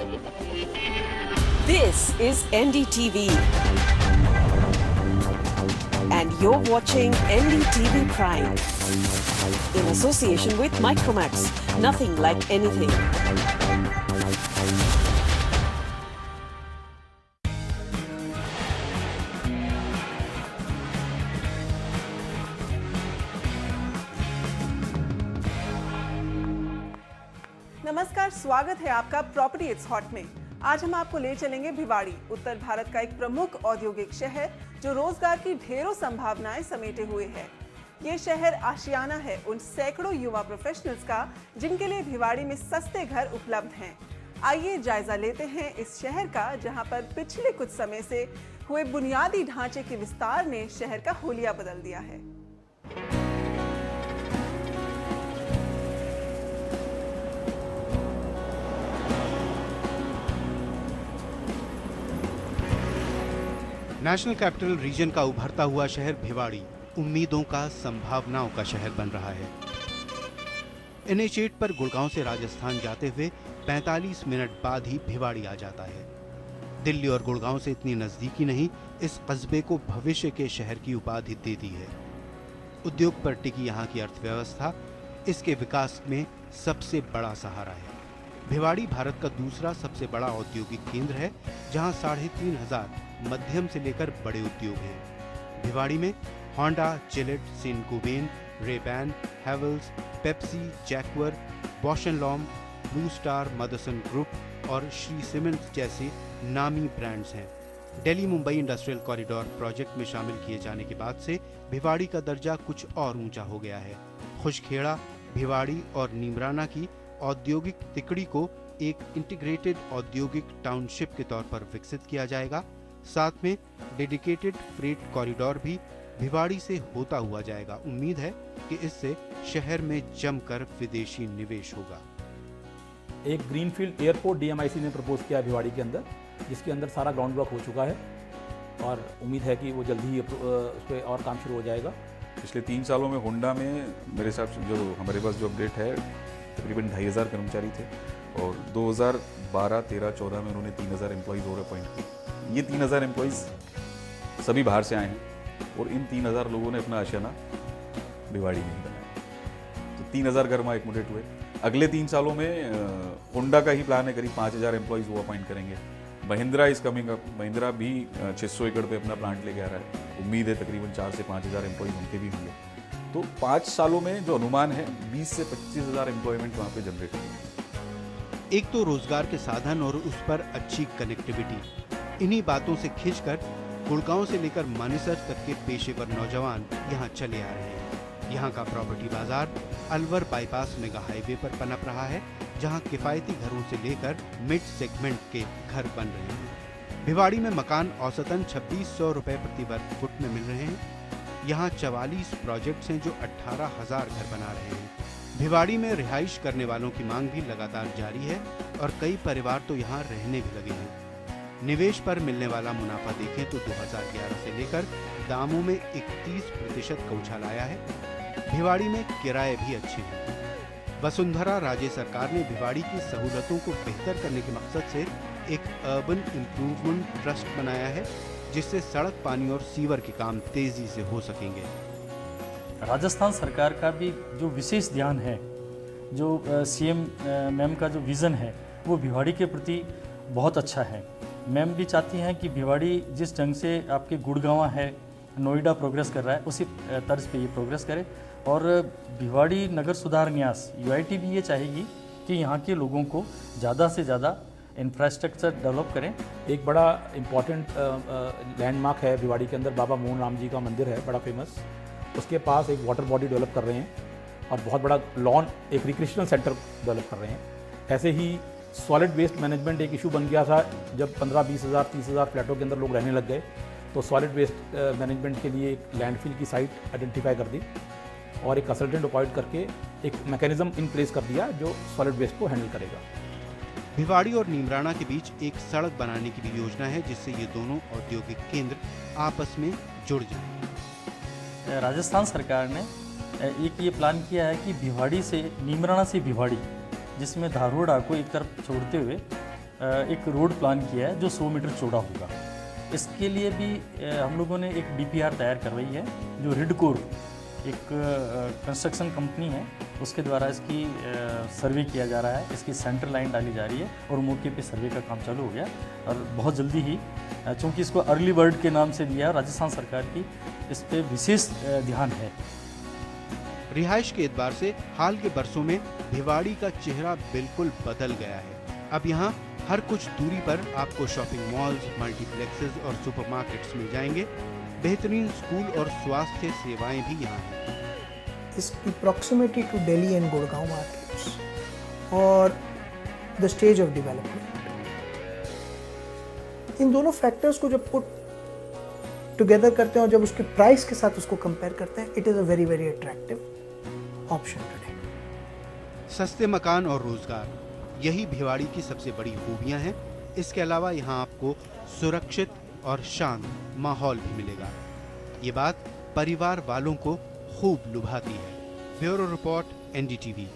This is NDTV. And you're watching NDTV Prime. In association with Micromax. Nothing like anything. नमस्कार, स्वागत है आपका property it's hot में। आज हम आपको ले चलेंगे भिवाड़ी, उत्तर भारत का एक प्रमुख औद्योगिक शहर जो रोजगार की ढेरों संभावनाएं समेटे हुए है। ये शहर आशियाना है उन सैकड़ों युवा प्रोफेशनल्स का जिनके लिए भिवाड़ी में सस्ते घर उपलब्ध हैं। आइए जायजा लेते हैं इस शहर का, जहां पर पिछले कुछ समय से हुए बुनियादी ढांचे के विस्तार ने शहर का हुलिया बदल दिया है। नेशनल कैपिटल रीजन का उभरता हुआ शहर भिवाड़ी उम्मीदों का, संभावनाओं का शहर बन रहा है। NH8 पर गुड़गांव से राजस्थान जाते हुए 45 मिनट बाद ही भिवाड़ी आ जाता है। दिल्ली और गुड़गांव से इतनी नजदीकी नहीं इस कस्बे को भविष्य के शहर की उपाधि दे दी है। उद्योग पर टिकी यहाँ की अर्थव्यवस्था इसके विकास में सबसे बड़ा सहारा है। भिवाड़ी भारत का दूसरा सबसे बड़ा औद्योगिक केंद्र है, जहाँ 3,500 मध्यम से लेकर बड़े उद्योग हैं। भिवाड़ी में Honda, Gillette, Saint Gobain, Ray Ban, Havells, Pepsi, Jaguar, Bausch and Lomb, Blue Star, Motherson group और श्री सीमेंट्स जैसे नामी ब्रांड्स हैं। Delhi Mumbai industrial corridor project में शामिल किए जाने के बाद से भिवाड़ी का दर्जा कुछ और ऊंचा हो गया है। खुशखेड़ा, भिवाड़ी और नीमराना की औद्योगिक तिकड़ी को एक इंटीग्रेटेड औद्योगिक टाउनशिप के तौर पर विकसित किया जाएगा। साथ में डेडिकेटेड फ्रेट कॉरिडोर भी भिवाड़ी से होता हुआ जाएगा। उम्मीद है कि इससे शहर में जमकर विदेशी निवेश होगा। एक ग्रीनफील्ड एयरपोर्ट DMIC ने प्रपोज किया भिवाड़ी के अंदर, जिसके अंदर सारा ग्राउंड वर्क हो चुका है और उम्मीद है कि वो जल्दी ही उस पर और काम शुरू हो जाएगा। पिछले 3 सालों में होंडा में मेरे हिसाब से जो हमारे पास जो अपडेट है तकरीबन 2,500 कर्मचारी थे और 2012, 13, 14 में उन्होंने 3,000 एम्प्लॉइज़ और अपॉइंट किए। ये 3,000 एम्प्लॉइज़ सभी बाहर से आए हैं और इन 3,000 लोगों ने अपना आशियाना भिवाड़ी में ही बनाया। तो 3,000 घर वहाँ एकमुटेट हुए। अगले 3 सालों में होंडा का ही प्लान है, करीब 5,000 एम्प्लॉइज़ वो अपॉइंट करेंगे। Mahindra is coming up, Mahindra भी 600 एकड़ पे अपना प्लांट लेके आ रहा है। उम्मीद है तकरीबन 4 से 5,000 एम्प्लॉइज़ उनके भी होंगे। तो 5 सालों में जो अनुमान है 20 से 25,000 एम्प्लॉयमेंट वहाँ पे जनरेट होंगे। एक तो रोजगार के साधन और उस पर अच्छी कनेक्टिविटी, इन्हीं बातों से खिंचकर गुड़गांव से लेकर मानेसर तक के पेशेवर नौजवान यहाँ चले आ रहे हैं। यहाँ का प्रॉपर्टी बाजार अलवर बाईपास मेगा हाईवे पर पनप रहा है, जहाँ किफायती घरों से लेकर मिड सेगमेंट के घर बन रहे हैं। भिवाड़ी में मकान औसतन 2,600 रुपए प्रति वर्ग फुट में मिल रहे हैं। यहाँ 44 प्रोजेक्ट्स हैं जो 18,000 घर बना रहे हैं। भिवाड़ी में रिहाइश करने वालों की मांग भी लगातार जारी है और कई परिवार तो यहाँ रहने भी लगे हैं। निवेश पर मिलने वाला मुनाफा देखें तो 2011 से लेकर दामों में 31% का उछाल आया है। भिवाड़ी में किराए भी अच्छे हैं। वसुंधरा राजे सरकार ने भिवाड़ी की सहूलतों को बेहतर करने के मकसद से एक अर्बन इम्प्रूवमेंट ट्रस्ट बनाया है, जिससे सड़क, पानी और सीवर के काम तेजी से हो सकेंगे। राजस्थान सरकार का भी जो विशेष ध्यान है, जो CM मैम का जो विज़न है वो भिवाड़ी के प्रति बहुत अच्छा है। मैम भी चाहती हैं कि भिवाड़ी जिस ढंग से आपके गुड़गांव है, नोएडा प्रोग्रेस कर रहा है, उसी तर्ज पे ये प्रोग्रेस करे। और भिवाड़ी नगर सुधार न्यास UIT भी ये चाहेगी कि यहाँ के लोगों को ज़्यादा से ज़्यादा इंफ्रास्ट्रक्चर डेवलप करें। एक बड़ा इम्पॉर्टेंट लैंडमार्क है भिवाड़ी के अंदर, बाबा मोहन राम जी का मंदिर है, बड़ा फेमस। उसके पास एक वाटर बॉडी डेवलप कर रहे हैं और बहुत बड़ा लॉन, एक रिक्रिएशनल सेंटर डेवलप कर रहे हैं। ऐसे ही सॉलिड वेस्ट मैनेजमेंट एक इशू बन गया था जब 15-20,000, 30,000 फ्लैटों के अंदर लोग रहने लग गए, तो सॉलिड वेस्ट मैनेजमेंट के लिए एक लैंडफिल की साइट आइडेंटिफाई कर दी और एक कंसल्टेंट अपॉइंट करके एक मैकेनिज्म इन प्लेस कर दिया जो सॉलिड वेस्ट को हैंडल करेगा। भिवाड़ी और नीमराना के बीच एक सड़क बनाने की भी योजना है, जिससे ये दोनों औद्योगिक केंद्र आपस में जुड़ जाएं। राजस्थान सरकार ने एक ये प्लान किया है कि भिवाड़ी से नीमराना से भिवाड़ी, जिसमें धारोड़ा को एक तरफ छोड़ते हुए एक रोड प्लान किया है जो 100 मीटर चौड़ा होगा। इसके लिए भी हम लोगों ने एक DPR तैयार करवाई है, जो रिडकोर एक कंस्ट्रक्शन कंपनी है, उसके द्वारा इसकी सर्वे किया जा रहा है। इसकी सेंटर लाइन डाली जा रही है और मौके पे सर्वे का काम चालू हो गया और बहुत जल्दी ही, चूँकि इसको अर्ली बर्ड के नाम से दिया है, राजस्थान सरकार की इस पे विशेष ध्यान है। रिहाइश के एतबार से हाल के बरसों में भिवाड़ी का चेहरा बिल्कुल बदल गया है। अब यहाँ हर कुछ दूरी पर आपको शॉपिंग मॉल्स, मल्टीप्लेक्सेस और सुपरमार्केट्स मिल जाएंगे। बेहतरीन स्कूल और स्वास्थ्य सेवाएं भी यहाँ हैं। इसकी proximity to Delhi and Gurgaon markets और द स्टेज ऑफ डेवलपमेंट, इन दोनों फैक्टर्स को जब पुट टुगेदर करते हैं और जब उसके प्राइस के साथ उसको कंपेयर करते हैं, it is a very very attractive option today. सस्ते मकान और रोजगार, यही भिवाड़ी की सबसे बड़ी खूबियां हैं। इसके अलावा यहाँ आपको सुरक्षित और शांत माहौल भी मिलेगा। ये बात परिवार वालों को खूब लुभाती है। Bureau report, NDTV।